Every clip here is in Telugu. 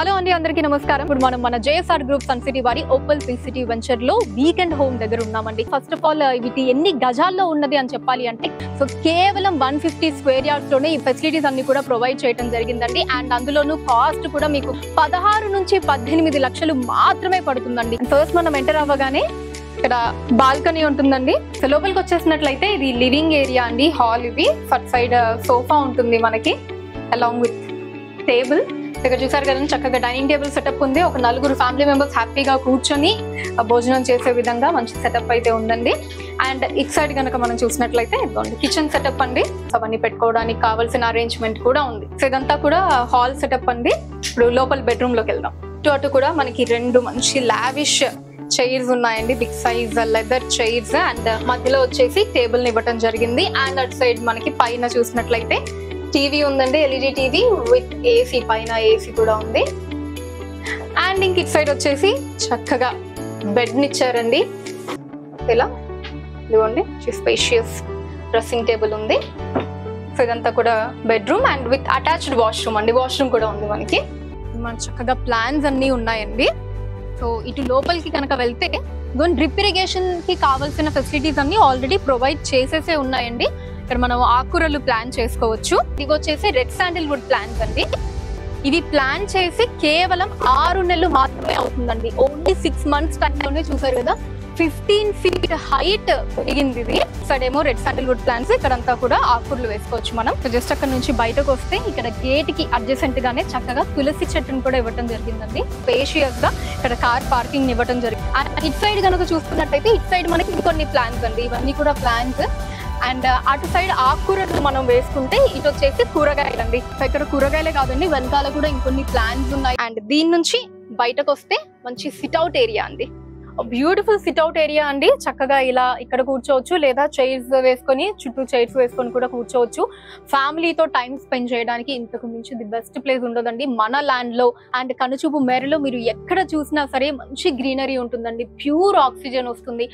హలో అండి, అందరికీ నమస్కారం. ఇప్పుడు మనం మన జేఎస్ఆర్ గ్రూప్ సన్ సిటీ వారి ఓపల్ పీస్ సిటీ వెంచర్ లో వీకెండ్ హోమ్ దగ్గర ఉన్నామండి. ఫస్ట్ ఆఫ్ ఆల్ ఇది ఎన్ని గజాల్లో ఉన్నది అని చెప్పాలి అంటే, సో కేవలం 150 స్క్వేర్ యార్డ్స్ లోనే ఈ ఫెసిలిటీస్ అన్ని కూడా ప్రొవైడ్ చేయడం జరిగిందండి. అండ్ అందులోనూ కాస్ట్ కూడా మీకు 16 నుంచి 18 లక్షలు మాత్రమే పడుతుందండి. ఫస్ట్ మనం ఎంటర్ అవ్వగానే ఇక్కడ బాల్కనీ ఉంటుందండి. సో లోపలికి వచ్చేసినట్లయితే ఇది లివింగ్ ఏరియా అండి, హాల్. ఇది ఫస్ట్ సైడ్ సోఫా ఉంటుంది మనకి, అలాంగ్ విత్ టేబుల్. ఇక్కడ చూసారు కదా, చక్కగా డైనింగ్ టేబుల్ సెటప్ ఉంది. ఒక 4 ఫ్యామిలీ మెంబర్స్ హ్యాపీగా కూర్చొని భోజనం చేసే విధంగా మంచి సెటప్ అయితే ఉందండి. అండ్ ఇటు సైడ్ కనుక మనం చూసినట్లయితే ఇదిగోండి కిచెన్ సెటప్ అండి. అవన్నీ పెట్టుకోవడానికి కావాల్సిన అరేంజ్మెంట్ కూడా ఉంది. సో ఇదంతా కూడా హాల్ సెటప్ అండి. ఇప్పుడు లోపల బెడ్రూమ్ లోకి వెళ్దాం. అటు కూడా మనకి 2 మంచి లావిష్ చైర్స్ ఉన్నాయండి, big size leather chairs. And మధ్యలో వచ్చేసి టేబుల్ ని ఇవ్వటం జరిగింది. అండ్ అటు సైడ్ మనకి పైన చూసినట్లయితే టీవీ ఉందండి, ఎల్ఈడి టీవీ విత్ ఏసీ, పైన ఏసీ కూడా ఉంది. అండ్ ఇంక ఇటు సైడ్ వచ్చేసి చక్కగా బెడ్ ని ఇచ్చారండి. ఇలా ఇదిగోండి స్పేషియస్ డ్రెస్సింగ్ టేబుల్ ఉంది. సో ఇదంతా కూడా bedroom and with attached washroom అండి. వాష్రూమ్ కూడా ఉంది మనకి. మన చక్కగా ప్లాన్స్ అన్ని ఉన్నాయండి. సో ఇటు లోపలికి కనుక వెళ్తే డ్రిప్ ఇరిగేషన్ కి కావాల్సిన ఫెసిలిటీస్ అన్ని ఆల్రెడీ ప్రొవైడ్ చేసేసే ఉన్నాయండి. ఇక్కడ మనం ఆకుకూరలు ప్లాన్ చేసుకోవచ్చు. ఇది వచ్చేసి రెడ్ శాండిల్వుడ్ ప్లాంట్స్ అండి. ఇవి ప్లాన్ చేసి కేవలం 6 నెలలు మాత్రమే అవుతుందండి. ఓన్లీ 6 మంత్స్ టైంలోనే చూసారు కదా 15 feet హైట్ పెరిగింది ఇది. ఇక్కడేమో రెడ్ శాండిల్వుడ్ ప్లాంట్స్, ఇక్కడంతా కూడా ఆకుకూరలు వేసుకోవచ్చు మనం. జస్ట్ అక్కడ నుంచి బయటకు వస్తే ఇక్కడ గేట్ కి అడ్జసెంట్ గానే చక్కగా తులసి చెట్టును కూడా ఇవ్వడం జరిగిందండి. స్పేషియస్ గా ఇక్కడ కార్ పార్కింగ్ ఇవ్వడం జరిగింది. ఇటు సైడ్ కనుక చూసుకున్నట్టయితే ఇటు సైడ్ మనకి ఇంకొన్ని ప్లాంట్స్ అండి, ఇవన్నీ కూడా ప్లాంట్స్. అండ్ అటు సైడ్ ఆకుకూరలు మనం వేసుకుంటే ఇటు వచ్చేసి కూరగాయలు అండి. ఇక్కడ కూరగాయలే కాదండి, వెనకాల కూడా ఇంకొన్ని ప్లాంట్స్ ఉన్నాయి. అండ్ దీని నుంచి బయటకు వస్తే మంచి సిట్అవుట్ ఏరియా అండి, బ్యూటిఫుల్ సిట్అవుట్ ఏరియా అండి. చక్కగా ఇలా ఇక్కడ కూర్చోవచ్చు, లేదా చైర్స్ వేసుకొని చుట్టూ చైర్స్ వేసుకొని కూడా కూర్చోవచ్చు. ఫ్యామిలీతో టైం స్పెండ్ చేయడానికి ఇంతకు మించి ది బెస్ట్ ప్లేస్ ఉండదండి మన ల్యాండ్ లో. అండ్ కనుచూపు మేరలో మీరు ఎక్కడ చూసినా సరే మంచి గ్రీనరీ ఉంటుందండి, ప్యూర్ ఆక్సిజన్ వస్తుంది.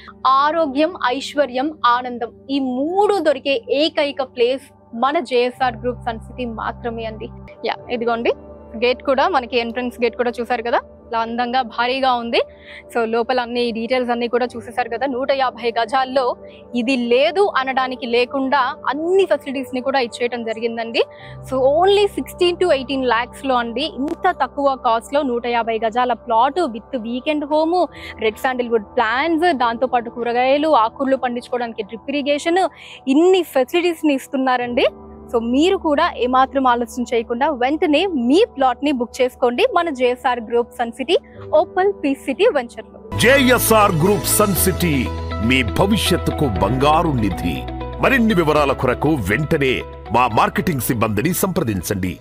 ఆరోగ్యం, ఐశ్వర్యం, ఆనందం, ఈ 3 దొరికే ఏకైక ప్లేస్ మన జేఎస్ఆర్ గ్రూప్ సన్ సిటీ మాత్రమే అండి. ఇదిగోండి గేట్ కూడా మనకి, ఎంట్రన్స్ గేట్ కూడా చూసారు కదా, ఇలా అందంగా భారీగా ఉంది. సో లోపల అన్ని డీటెయిల్స్ అన్ని కూడా చూసేసారు కదా. 150 గజాల్లో ఇది లేదు అనడానికి లేకుండా అన్ని ఫెసిలిటీస్ ని కూడా ఇచ్చేయటం జరిగిందండి. సో ఓన్లీ 16 to 18 lakhs లో అండి, ఇంత తక్కువ కాస్ట్ లో 150 గజాల plot with weekend home, red Sandalwood plants, దాంతో పాటు కూరగాయలు, ఆకుకూరలు పండించుకోవడానికి డ్రిప్ ఇరిగేషన్, ఇన్ని ఫెసిలిటీస్ ని ఇస్తున్నారండి. సో మీరు కూడా ఏమాత్రం ఆలోచన చేయకుండా వెంటనే మీ ప్లాట్ ని బుక్ చేసుకోండి మన JSR group Sun City Opal Peace City venture లో. జేఎస్ఆర్ గ్రూప్ సన్ సిటీ మీ భవిష్యత్తుకు బంగారు నిధి. మరిన్ని వివరాల కొరకు వెంటనే మా మార్కెటింగ్ సిబ్బందిని సంప్రదించండి.